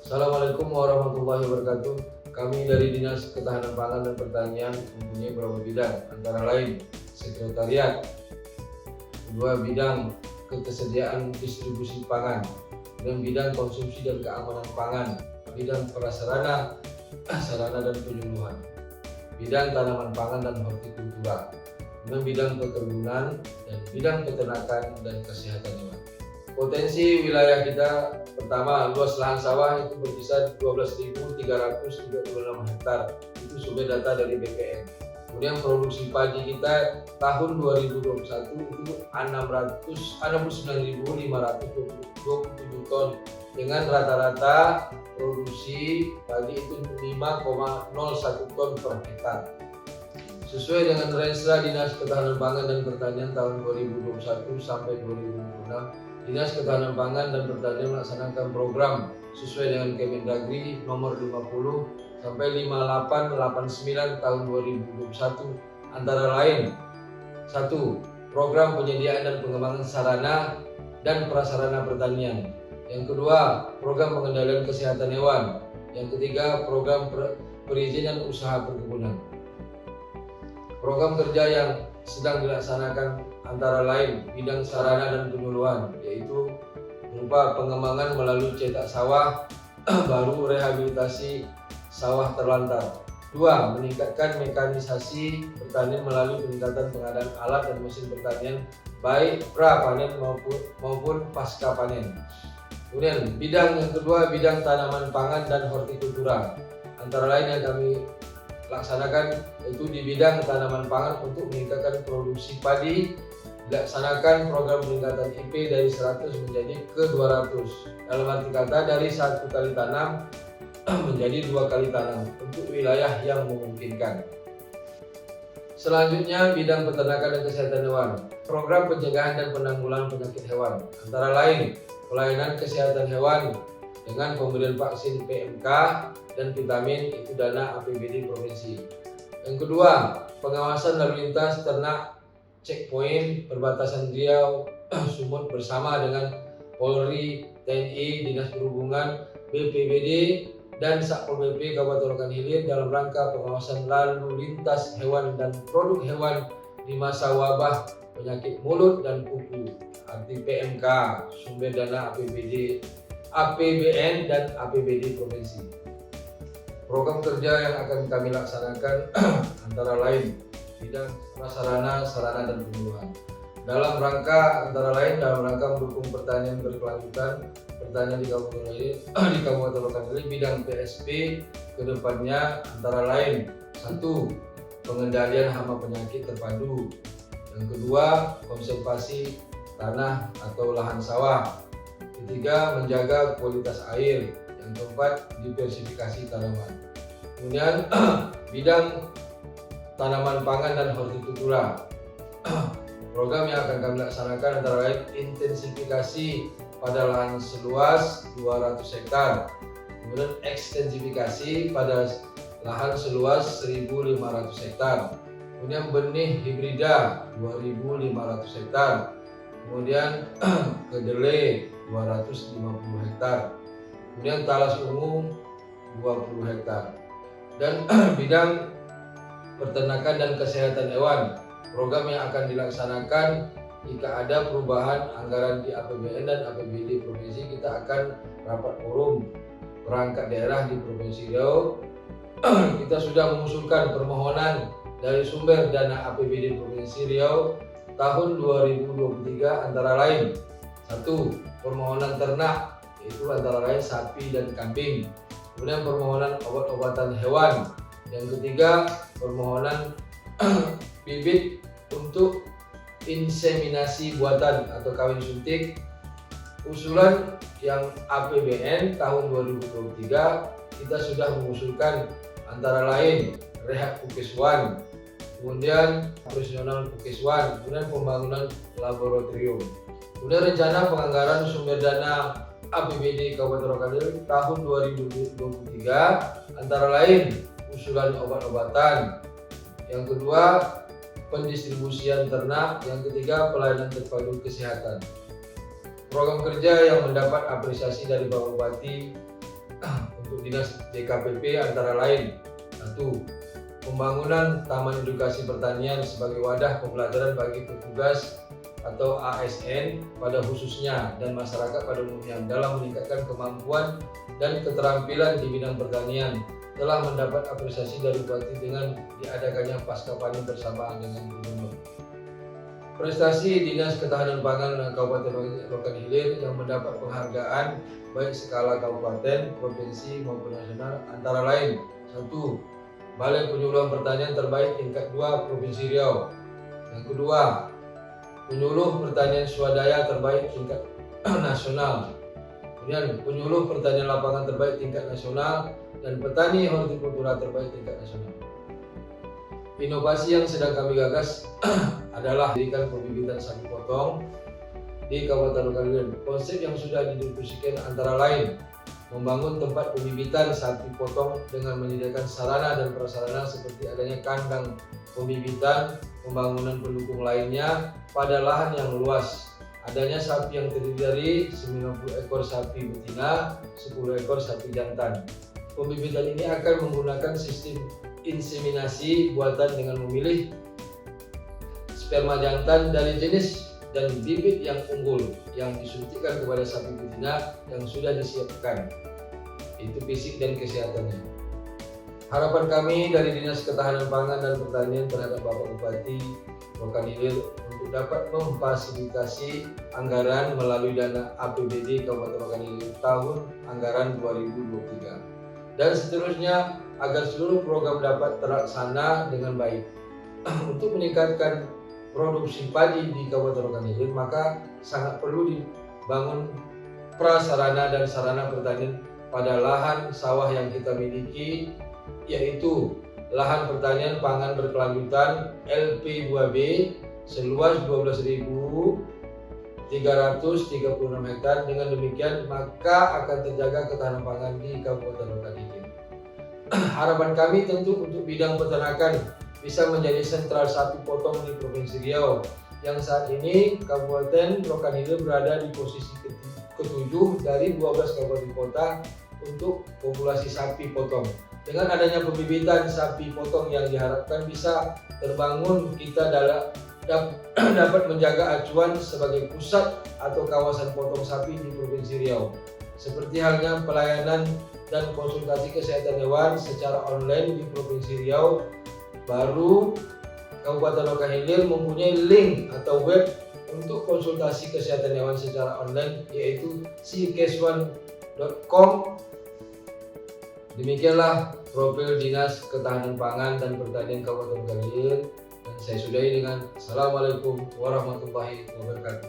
Assalamualaikum warahmatullahi wabarakatuh. Kami dari Dinas Ketahanan Pangan dan Pertanian mempunyai beberapa bidang, antara lain sekretariat, kedua bidang ketersediaan distribusi pangan, dan bidang konsumsi dan keamanan pangan, bidang prasarana, sarana dan penyuluhan, bidang tanaman pangan dan hortikultura, dan bidang peternakan dan bidang peternakan dan kesehatan hewan. Potensi wilayah kita, pertama, luas lahan sawah itu berkisar 12.336 hektar, itu sumber data dari BPN. Kemudian produksi padi kita tahun 2021 itu 69.527 ton dengan rata-rata produksi padi itu 5,01 ton per hektar. Sesuai dengan Renstra Dinas Ketahanan Pangan dan Pertanian tahun 2021 sampai 2026, Dinas Ketahanan Pangan dan Pertanian melaksanakan program sesuai dengan Kemendagri nomor 50 sampai 5889 tahun 2021, antara lain: 1. Program penyediaan dan pengembangan sarana dan prasarana pertanian. Yang kedua, program pengendalian kesehatan hewan. Yang ketiga, program perizinan usaha perkebunan. Program kerja yang sedang dilaksanakan antara lain bidang sarana dan penyuluhan, yaitu berupa pengembangan melalui cetak sawah baru, rehabilitasi sawah terlantar. 2. Meningkatkan mekanisasi pertanian melalui peningkatan pengadaan alat dan mesin pertanian baik pra panen maupun pasca panen. Kemudian bidang yang kedua, bidang tanaman pangan dan hortikultura. Antara lain yang kami laksanakan yaitu di bidang tanaman pangan untuk meningkatkan produksi padi, dilaksanakan program peningkatan IP dari 100 menjadi ke 200. Dalam arti kata dari 1 kali tanam menjadi 2 kali tanam untuk wilayah yang memungkinkan. Selanjutnya bidang peternakan dan kesehatan hewan. Program pencegahan dan penanggulangan penyakit hewan, antara lain pelayanan kesehatan hewan dengan pemberian vaksin PMK dan vitamin, itu dana APBD provinsi. Yang kedua, pengawasan lalu lintas ternak checkpoint perbatasan Riau Sumut bersama dengan Polri, TNI, Dinas Perhubungan, BPBD, dan Satpol PP Kabupaten Rokan Hilir dalam rangka pengawasan lalu lintas hewan dan produk hewan di masa wabah penyakit mulut dan kuku, arti PMK, sumber dana APBD, APBN dan APBD provinsi. Program kerja yang akan kami laksanakan antara lain bidang prasarana, sarana dan penyuluhan. Dalam rangka mendukung pertanian berkelanjutan, pertanian di Kabupaten Rokan Hilir, bidang PSP kedepannya antara lain: 1. Pengendalian hama penyakit terpadu. Yang kedua, konservasi tanah atau lahan sawah. Ketiga, menjaga kualitas air. Yang keempat, diversifikasi tanaman. Kemudian bidang tanaman pangan dan hortikultura. Program yang akan kami laksanakan antara lain intensifikasi pada lahan seluas 200 hektar, kemudian ekstensifikasi pada lahan seluas 1.500 hektar, kemudian benih hibrida 2.500 hektar, kemudian kedelai 250 hektar, kemudian talas ungu 20 hektar. Dan bidang peternakan dan kesehatan hewan, program yang akan dilaksanakan jika ada perubahan anggaran di APBN dan APBD provinsi, kita akan rapat forum perangkat daerah di Provinsi Riau. Kita sudah mengusulkan permohonan dari sumber dana APBD Provinsi Riau tahun 2023, antara lain: 1. Permohonan ternak, yaitu antara lain sapi dan kambing. Kemudian permohonan obat-obatan hewan. Yang ketiga, permohonan bibit untuk inseminasi buatan atau kawin suntik. Usulan yang APBN tahun 2023 kita sudah mengusulkan antara lain rehab Pukeswan, kemudian operasional Pukeswan, kemudian pembangunan laboratorium. Kemudian rencana penganggaran sumber dana APBD Kabupaten Rokan Hilir tahun 2023 antara lain usulan obat-obatan, yang kedua pendistribusian ternak, yang ketiga pelayanan terpadu kesehatan. Program kerja yang mendapat apresiasi dari Bapak Bupati untuk Dinas DKPP antara lain: 1. Pembangunan Taman Edukasi Pertanian sebagai wadah pembelajaran bagi petugas atau ASN pada khususnya dan masyarakat pada umumnya dalam meningkatkan kemampuan dan keterampilan di bidang pertanian, telah mendapat apresiasi dari Bupati dengan diadakannya pasca panen bersamaan dengan Gubernur. Prestasi Dinas Ketahanan Pangan Kabupaten Rokan Hilir yang mendapat penghargaan baik skala kabupaten, provinsi maupun nasional antara lain: 1. Balai Penyuluhan Pertanian Terbaik tingkat 2 Provinsi Riau. Yang kedua, Penyuluh Pertanian Swadaya Terbaik tingkat nasional. Kemudian Penyuluh Pertanian Lapangan Terbaik tingkat nasional dan Petani Hortikultura Terbaik tingkat nasional. Inovasi yang sedang kami gagas adalah mendirikan pembibitan sapi potong di Kabupaten Rokan Hilir. Konsep yang sudah didiskusikan antara lain: membangun tempat pembibitan sapi potong dengan menyediakan sarana dan prasarana seperti adanya kandang pembibitan, pembangunan pendukung lainnya pada lahan yang luas, adanya sapi yang terdiri dari 90 ekor sapi betina, 10 ekor sapi jantan. Pembibitan ini akan menggunakan sistem inseminasi buatan dengan memilih sperma jantan dari jenis dan bibit yang unggul yang disuntikkan kepada sapi betina yang sudah disiapkan. Itu fisik dan kesehatannya. Harapan kami dari Dinas Ketahanan Pangan dan Pertanian terhadap Bapak Bupati Rokan Hilir untuk dapat memfasilitasi anggaran melalui dana APBD Kabupaten Rokan Hilir tahun anggaran 2023 dan seterusnya agar seluruh program dapat terlaksana dengan baik. Untuk meningkatkan produksi padi di Kabupaten Rokan Hilir, maka sangat perlu dibangun prasarana dan sarana pertanian pada lahan sawah yang kita miliki, yaitu lahan pertanian pangan berkelanjutan LP2B seluas 12.336 hektar. Dengan demikian maka akan terjaga ketahanan pangan di Kabupaten Rokan Hilir. Harapan kami tentu untuk bidang peternakan bisa menjadi sentral sapi potong di Provinsi Riau, yang saat ini Kabupaten Rokan Hilir berada di posisi ke-7 dari 12 kabupaten kota untuk populasi sapi potong. Dengan adanya pembibitan sapi potong yang diharapkan bisa terbangun, kita dapat menjaga acuan sebagai pusat atau kawasan potong sapi di Provinsi Riau. Seperti halnya pelayanan dan konsultasi kesehatan hewan secara online di Provinsi Riau, baru Kabupaten Rokan Hilir mempunyai link atau web untuk konsultasi kesehatan hewan secara online, yaitu ckes1.com. Demikianlah profil Dinas Ketahanan Pangan dan Pertanian Kabupaten Rokan Hilir, dan saya sudahi dengan Assalamualaikum warahmatullahi wabarakatuh.